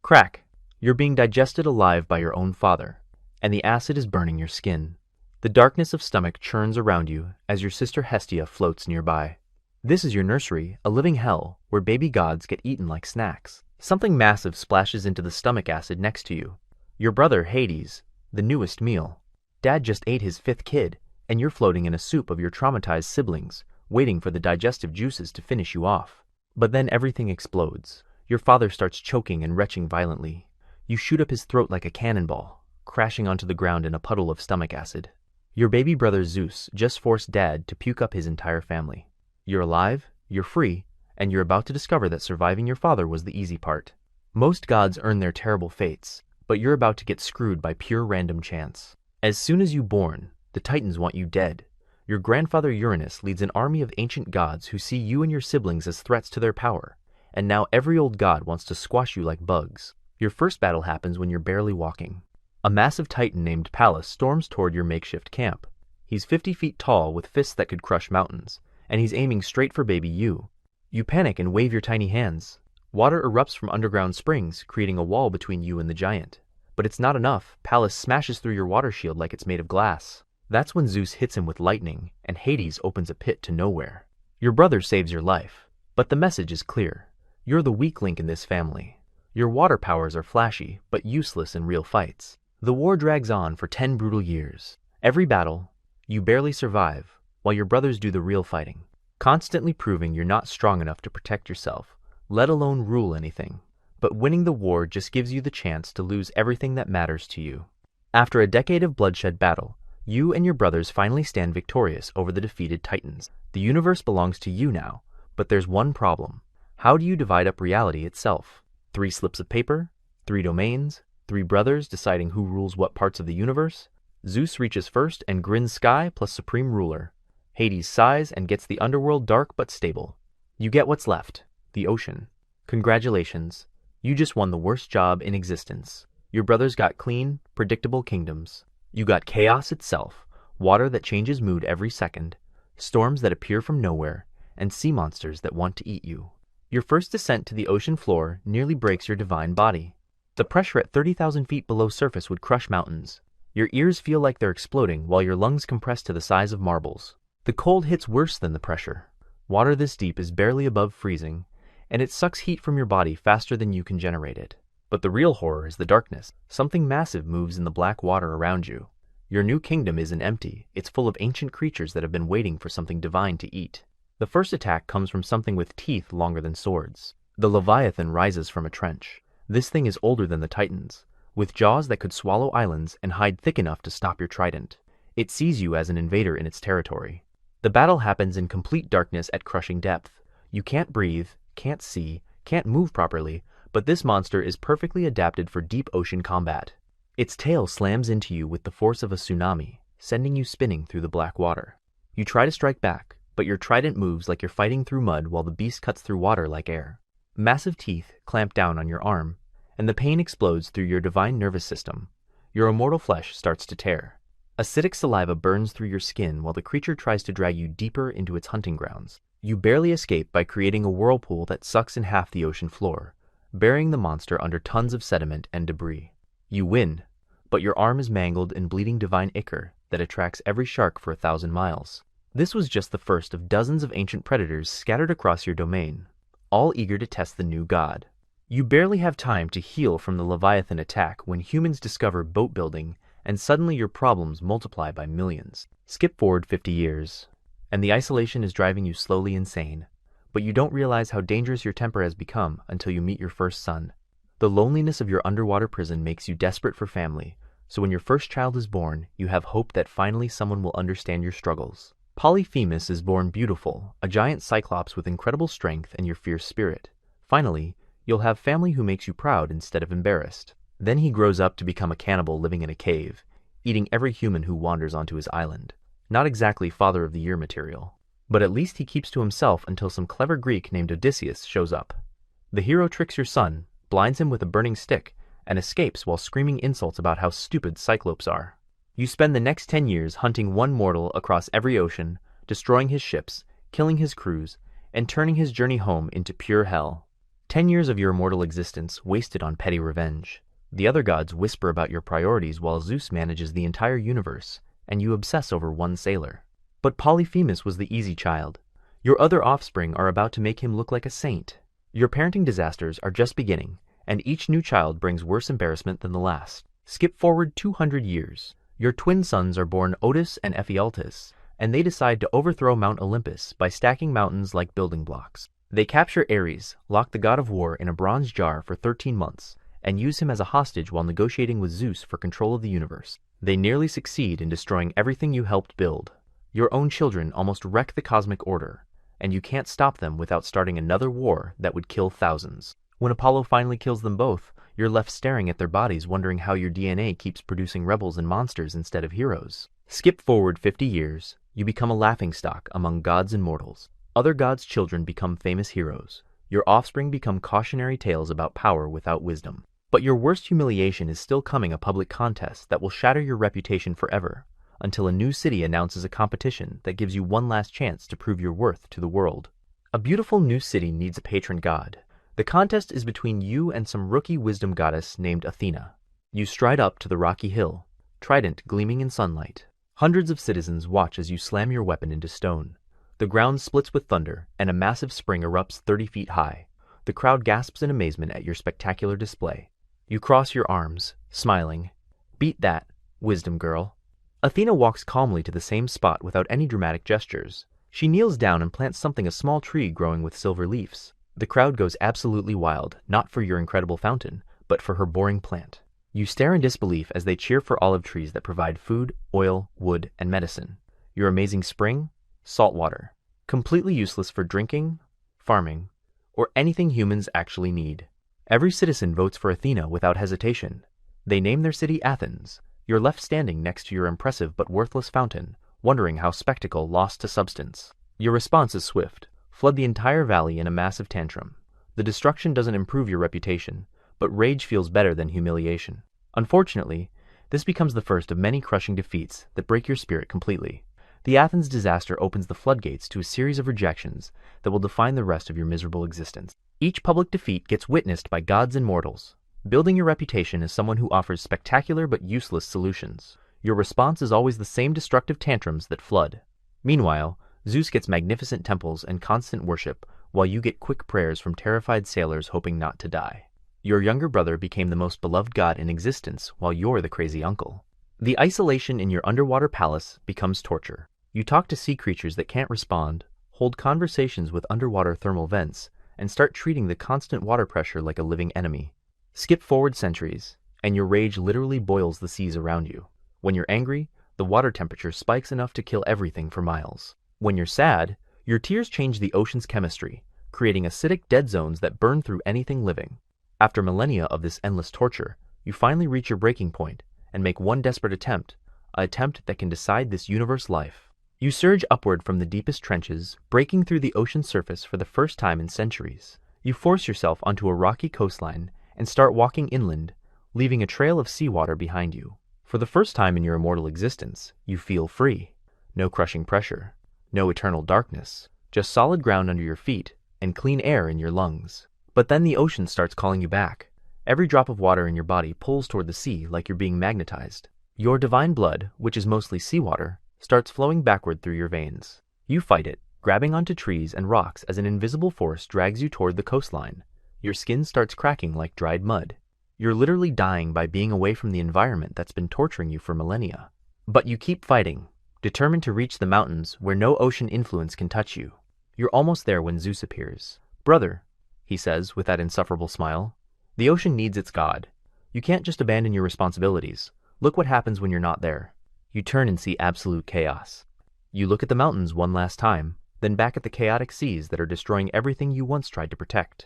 Crack! You're being digested alive by your own father, and the acid is burning your skin. The darkness of stomach churns around you as your sister Hestia floats nearby. This is your nursery, a living hell where baby gods get eaten like snacks. Something massive splashes into the stomach acid next to you. Your brother Hades, the newest meal. Dad just ate his 5th kid, and you're floating in a soup of your traumatized siblings, waiting for the digestive juices to finish you off. But then everything explodes. Your father starts choking and retching violently. You shoot up his throat like a cannonball, crashing onto the ground in a puddle of stomach acid. Your baby brother Zeus just forced Dad to puke up his entire family. You're alive, you're free, and you're about to discover that surviving your father was the easy part. Most gods earn their terrible fates, but you're about to get screwed by pure random chance. As soon as you're born, the Titans want you dead. Your grandfather Uranus leads an army of ancient gods who see you and your siblings as threats to their power, and now every old god wants to squash you like bugs. Your first battle happens when you're barely walking. A massive titan named Pallas storms toward your makeshift camp. He's 50 feet tall with fists that could crush mountains, and he's aiming straight for baby you. You panic and wave your tiny hands. Water erupts from underground springs, creating a wall between you and the giant. But it's not enough. Pallas smashes through your water shield like it's made of glass. That's when Zeus hits him with lightning, and Hades opens a pit to nowhere. Your brother saves your life, but the message is clear. You're the weak link in this family. Your water powers are flashy, but useless in real fights. The war drags on for 10 brutal years. Every battle, you barely survive, while your brothers do the real fighting, constantly proving you're not strong enough to protect yourself, let alone rule anything. But winning the war just gives you the chance to lose everything that matters to you. After a decade of bloodshed battle, you and your brothers finally stand victorious over the defeated Titans. The universe belongs to you now, but there's one problem. How do you divide up reality itself? 3 slips of paper? 3 domains? 3 brothers deciding who rules what parts of the universe? Zeus reaches first and grins sky plus supreme ruler. Hades sighs and gets the underworld dark but stable. You get what's left, the ocean. Congratulations, you just won the worst job in existence. Your brothers got clean, predictable kingdoms. You got chaos itself, water that changes mood every second, storms that appear from nowhere, and sea monsters that want to eat you. Your first descent to the ocean floor nearly breaks your divine body. The pressure at 30,000 feet below surface would crush mountains. Your ears feel like they're exploding while your lungs compress to the size of marbles. The cold hits worse than the pressure. Water this deep is barely above freezing, and it sucks heat from your body faster than you can generate it. But the real horror is the darkness. Something massive moves in the black water around you. Your new kingdom isn't empty. It's full of ancient creatures that have been waiting for something divine to eat. The first attack comes from something with teeth longer than swords. The Leviathan rises from a trench. This thing is older than the Titans, with jaws that could swallow islands and hide thick enough to stop your trident. It sees you as an invader in its territory. The battle happens in complete darkness at crushing depth. You can't breathe, can't see, can't move properly, but this monster is perfectly adapted for deep ocean combat. Its tail slams into you with the force of a tsunami, sending you spinning through the black water. You try to strike back, but your trident moves like you're fighting through mud while the beast cuts through water like air. Massive teeth clamp down on your arm, and the pain explodes through your divine nervous system. Your immortal flesh starts to tear. Acidic saliva burns through your skin while the creature tries to drag you deeper into its hunting grounds. You barely escape by creating a whirlpool that sucks in half the ocean floor, burying the monster under tons of sediment and debris. You win, but your arm is mangled in bleeding divine ichor that attracts every shark for 1,000 miles. This was just the first of dozens of ancient predators scattered across your domain, all eager to test the new god. You barely have time to heal from the Leviathan attack when humans discover boat building, and suddenly your problems multiply by millions. Skip forward 50 years, and the isolation is driving you slowly insane, but you don't realize how dangerous your temper has become until you meet your first son. The loneliness of your underwater prison makes you desperate for family, so when your first child is born, you have hope that finally someone will understand your struggles. Polyphemus is born beautiful, a giant cyclops with incredible strength and your fierce spirit. Finally, you'll have family who makes you proud instead of embarrassed. Then he grows up to become a cannibal living in a cave, eating every human who wanders onto his island. Not exactly Father of the Year material, but at least he keeps to himself until some clever Greek named Odysseus shows up. The hero tricks your son, blinds him with a burning stick, and escapes while screaming insults about how stupid cyclopes are. You spend the next 10 years hunting one mortal across every ocean, destroying his ships, killing his crews, and turning his journey home into pure hell. 10 years of your immortal existence wasted on petty revenge. The other gods whisper about your priorities while Zeus manages the entire universe, and you obsess over one sailor. But Polyphemus was the easy child. Your other offspring are about to make him look like a saint. Your parenting disasters are just beginning, and each new child brings worse embarrassment than the last. Skip forward 200 years. Your twin sons are born Otis and Ephialtes, and they decide to overthrow Mount Olympus by stacking mountains like building blocks. They capture Ares, lock the god of war in a bronze jar for 13 months, and use him as a hostage while negotiating with Zeus for control of the universe. They nearly succeed in destroying everything you helped build. Your own children almost wreck the cosmic order, and you can't stop them without starting another war that would kill thousands. When Apollo finally kills them both, you're left staring at their bodies wondering how your DNA keeps producing rebels and monsters instead of heroes. Skip forward 50 years, you become a laughingstock among gods and mortals. Other gods' children become famous heroes. Your offspring become cautionary tales about power without wisdom. But your worst humiliation is still coming, a public contest that will shatter your reputation forever, until a new city announces a competition that gives you one last chance to prove your worth to the world. A beautiful new city needs a patron god. The contest is between you and some rookie wisdom goddess named Athena. You stride up to the rocky hill, trident gleaming in sunlight. Hundreds of citizens watch as you slam your weapon into stone. The ground splits with thunder, and a massive spring erupts 30 feet high. The crowd gasps in amazement at your spectacular display. You cross your arms, smiling. Beat that, wisdom girl. Athena walks calmly to the same spot without any dramatic gestures. She kneels down and plants something, a small tree growing with silver leaves. The crowd goes absolutely wild, not for your incredible fountain, but for her boring plant. You stare in disbelief as they cheer for olive trees that provide food, oil, wood, and medicine. Your amazing spring? Salt water. Completely useless for drinking, farming, or anything humans actually need. Every citizen votes for Athena without hesitation. They name their city Athens. You're left standing next to your impressive but worthless fountain, wondering how spectacle lost to substance. Your response is swift. Flood the entire valley in a massive tantrum. The destruction doesn't improve your reputation, but rage feels better than humiliation. Unfortunately, this becomes the first of many crushing defeats that break your spirit completely. The Athens disaster opens the floodgates to a series of rejections that will define the rest of your miserable existence. Each public defeat gets witnessed by gods and mortals, building your reputation as someone who offers spectacular but useless solutions. Your response is always the same destructive tantrums that flood. Meanwhile, Zeus gets magnificent temples and constant worship, while you get quick prayers from terrified sailors hoping not to die. Your younger brother became the most beloved god in existence, while you're the crazy uncle. The isolation in your underwater palace becomes torture. You talk to sea creatures that can't respond, hold conversations with underwater thermal vents, and start treating the constant water pressure like a living enemy. Skip forward centuries, and your rage literally boils the seas around you. When you're angry, the water temperature spikes enough to kill everything for miles. When you're sad, your tears change the ocean's chemistry, creating acidic dead zones that burn through anything living. After millennia of this endless torture, you finally reach your breaking point and make one desperate attempt, an attempt that can decide this universe's life. You surge upward from the deepest trenches, breaking through the ocean's surface for the first time in centuries. You force yourself onto a rocky coastline and start walking inland, leaving a trail of seawater behind you. For the first time in your immortal existence, you feel free. No crushing pressure, no eternal darkness, just solid ground under your feet and clean air in your lungs. But then the ocean starts calling you back. Every drop of water in your body pulls toward the sea like you're being magnetized. Your divine blood, which is mostly seawater, starts flowing backward through your veins. You fight it, grabbing onto trees and rocks as an invisible force drags you toward the coastline. Your skin starts cracking like dried mud. You're literally dying by being away from the environment that's been torturing you for millennia. But you keep fighting, determined to reach the mountains where no ocean influence can touch you. You're almost there when Zeus appears. "Brother," he says with that insufferable smile, "the ocean needs its god. You can't just abandon your responsibilities. Look what happens when you're not there." You turn and see absolute chaos. You look at the mountains one last time, then back at the chaotic seas that are destroying everything you once tried to protect.